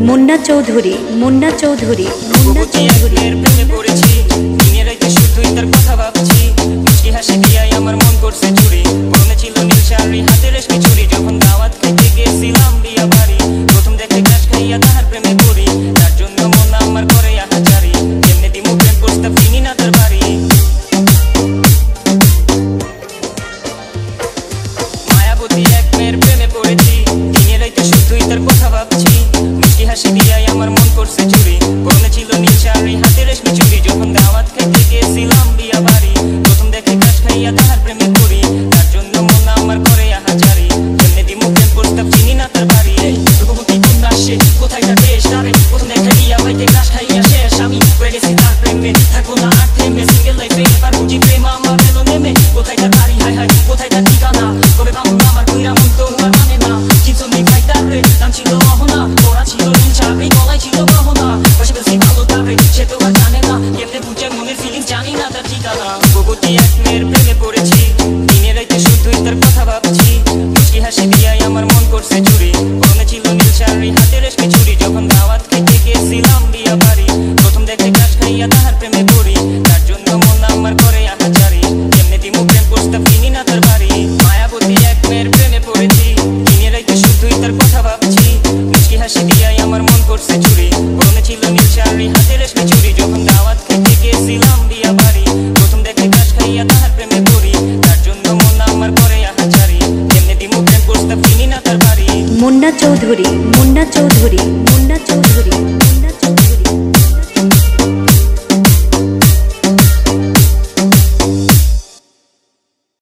মুন্না চৌধুরী মুন্না চৌধুরী মুন্না চৌধুরী প্রেমে পড়েছি দিনে রাতে শুধুই তার কথা ভাবছি মুচকি হাসি দিয়াই আমার মন করছে চুরি পরনে ছিল নীল শাড়ি হাতে রেশমি চুড়ি যখন দাওয়াত খেতে গেছিলাম বিয়া বাড়ি প্রথম দেখে ঘাস খাইয়া তাহার প্রেমে পড়ি তার জন্য মন আমার করে আহাজারি কেমনে দিমু প্রেম প্রস্তাব চিনি না তার বাড়ি মায়াবতী এক মেয়ের প্রেমে পড়েছি দিনে রাতে শুধুই তার কথা ভাবছি মুচকি হাসি দিয়াই আমার মন করছে চুরি পরনে ছিল নীল শাড়ি হাতে রেশমি চুড়ি যখন দাওয়াত খেতে গেছিলাম বিয়া বাড়ি প্রথম দেখে ঘাস খাইয়া তাহার প্রেমে পড়ি তার জন্য মন আমার করে আহাজারি কেমনে দিমু প্রেম প্রস্তাব চিনি না তার বাড়ি রূপবতী কন্যা সে কোথায় তার দেশ তারে প্রথম দেখা দিয়া বাইতে ঘাস খাইয়া শেষ আমি হয়ে গেছি তার প্রেমে থাকবো না আর থেমে সিঙ্গেল লাইফে এবার বুঝি প্রেম আমার এলো নেমে কোথায় তার বাড়ি হায় হায় কোথায় তার ঠিকানা কবে পাবো আমার কইরা মন তো আর মানে না কিছু নেই ভাই তার রে নাম ছিল অহনা ওরা ছিল নীল শাড়ি গলায় ছিল গহনা বসে বসে ভালো তার রে সে তো আর জানে না কেমনে বুঝে মনের ফিলিংস জানি না তার ঠিকানা রূপবতী এক মেয়ের প্রেমে পড়েছি দিনে রাতে শুধুই তার কথা ভাবছি মুচকি হাসি দিয়াই আমার মন করছে চুরি পরনে ছিল নীল শাড়ি হাতে রেশমি চুড়ি যখন দাওয়াত খেতে গেছিলাম বিয়া বাড়ি প্রথম দেখে ঘাস খাইয়া তাহার প্রেমে পড়ি তার জন্য মন আমার করে আহাজারি কেমনে দিমু প্রেম প্রস্তাব চিনি না তার বাড়ি মায়াবতী এক মেয়ের প্রেমে পড়েছি দিনে রাতে শুধুই তার কথা ভাবছি মুচকি হাসি দিয়াই আমার মন করছে চুরি পরনে ছিল নীল শাড়ি হাতে রেশমি চুড়ি যখন দাওয়াত খেতে গেছিলাম বিয়া বাড়ি প্রথম দেখে ঘাস খাইয়া তাহার প্রেমে পড়ি তার জন্য মন আমার করে আহাজারি কেমনে দিমু প্রেম প্রস্তাব চিনি না তার বাড়ি মুন্না চৌধুরী মুন্না চৌধুরী মুন্না চৌধুরী।